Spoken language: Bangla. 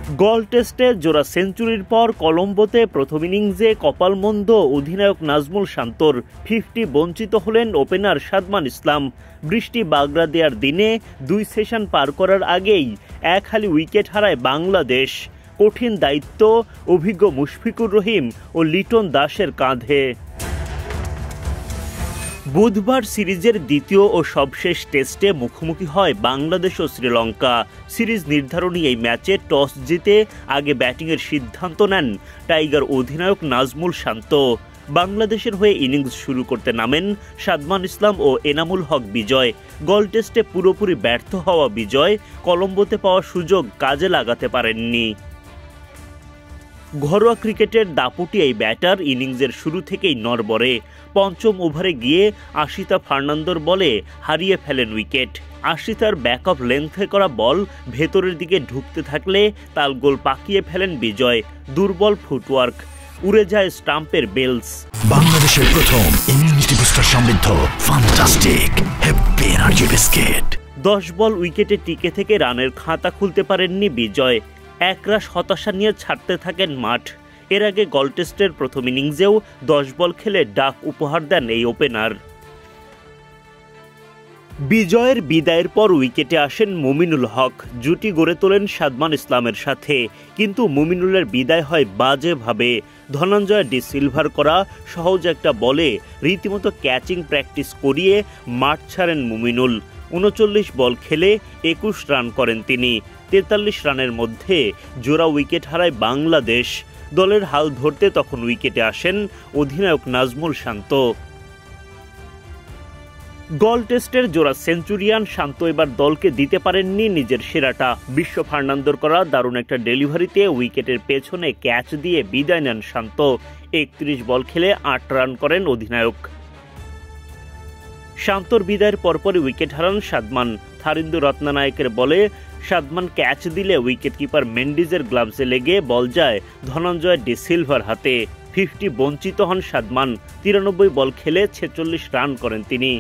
গল টেস্টে জোড়া সেঞ্চুরির পর কলম্বোতে প্রথম ইনিংসে কপালমন্দ অধিনায়ক নাজমুল শান্তর 50 বঞ্চিত হলেন ওপেনার সাদমান ইসলাম। বৃষ্টি বাগড়া দেওয়ার দিনে 2 সেশন পার করার আগেই এক হালি উইকেট হারায় বাংলাদেশ। কঠিন দায়িত্ব অভিজ্ঞ মুশফিকুর রহিম ও লিটন দাসের কাঁধে। বুধবার সিরিজের দ্বিতীয় ও সবশেষ টেস্টে মুখোমুখি হয় বাংলাদেশ ও শ্রীলঙ্কা। সিরিজ নির্ধারণী এই ম্যাচে টস জিতে আগে ব্যাটিংয়ের সিদ্ধান্ত নেন টাইগার অধিনায়ক নাজমুল শান্ত। বাংলাদেশের হয়ে ইনিংস শুরু করতে নামেন সাদমান ইসলাম ও এনামুল হক বিজয়। গল টেস্টে পুরোপুরি ব্যর্থ হওয়া বিজয় কলম্বোতে পাওয়া সুযোগ কাজে লাগাতে পারেননি। ঘরোয়া ক্রিকেটের দাপুটি এই ব্যাটার ইনিংসের শুরু থেকেই নড়বড়ে। পঞ্চম ওভারে গিয়ে আশিতা ফার্নান্দোর বলে হারিয়ে ফেলেন উইকেট। আশিতার ব্যাকআপ লেন্থে করা বল ভেতরের দিকে ঢুকতে থাকলে তালগোল পাকিয়ে ফেলেন বিজয়। দুর্বল ফুটওয়ার্ক, উড়ে যায় স্টাম্পের বেলস। বাংলাদেশের প্রথম ইমিউনিটি বুস্টার সমৃদ্ধ ফ্যান্টাস্টিক হ্যাপি এনার্জি বিস্কিট। 10 বল উইকেটে টিকে থেকে রানের খাতা খুলতে পারেননি বিজয়। একরাশ হতাশা নিয়ে ছাড়তে থাকেন মাঠ। এর আগে গল টেস্টের প্রথম ইনিংসেও 10 বল খেলে ডাক উপহার দেন এই ওপেনার। বিজয়ের বিদায়ের পর উইকেটে আসেন মুমিনুল হক। জুটি গড়ে তোলেন সাদমান ইসলামের সাথে, কিন্তু মুমিনুলের বিদায় হয় বাজেভাবে। ধনঞ্জয় ডি সিলভার করা সহজ একটা বলে রীতিমতো ক্যাচিং প্র্যাকটিস করিয়ে মাঠ ছাড়েন মুমিনুল। 39 বল খেলে 21 রান করেন তিনি। 43 রানের মধ্যে জোড়া উইকেট হারায় বাংলাদেশ। দলের হাল ধরতে তখন উইকেটে আসেন অধিনায়ক নাজমুল শান্ত। গল টেস্টের জোড়া সেঞ্চুরিয়ান শান্ত এবার দলকে দিতে পারেননি নিজের সেরাটা। বিশ্ব ফার্নান্দোর করা দারুণ একটা ডেলিভারিতে উইকেটের পেছনে ক্যাচ দিয়ে বিদায় নেন শান্ত। 31 বল খেলে 8 রান করেন অধিনায়ক। শান্তর বিদায়ের পরপরই উইকেট হারান সাদমান। থারিন্দু রত্নানায়কের বলে সাদমান ক্যাচ দিলে উইকেট কিপার মেন্ডিজের গ্লাভসে লেগে বল যায় ধনঞ্জয় ডি সিলভার হাতে। 50 বঞ্চিত হন সাদমান। 93 বল খেলে 46 রান করেন তিনি।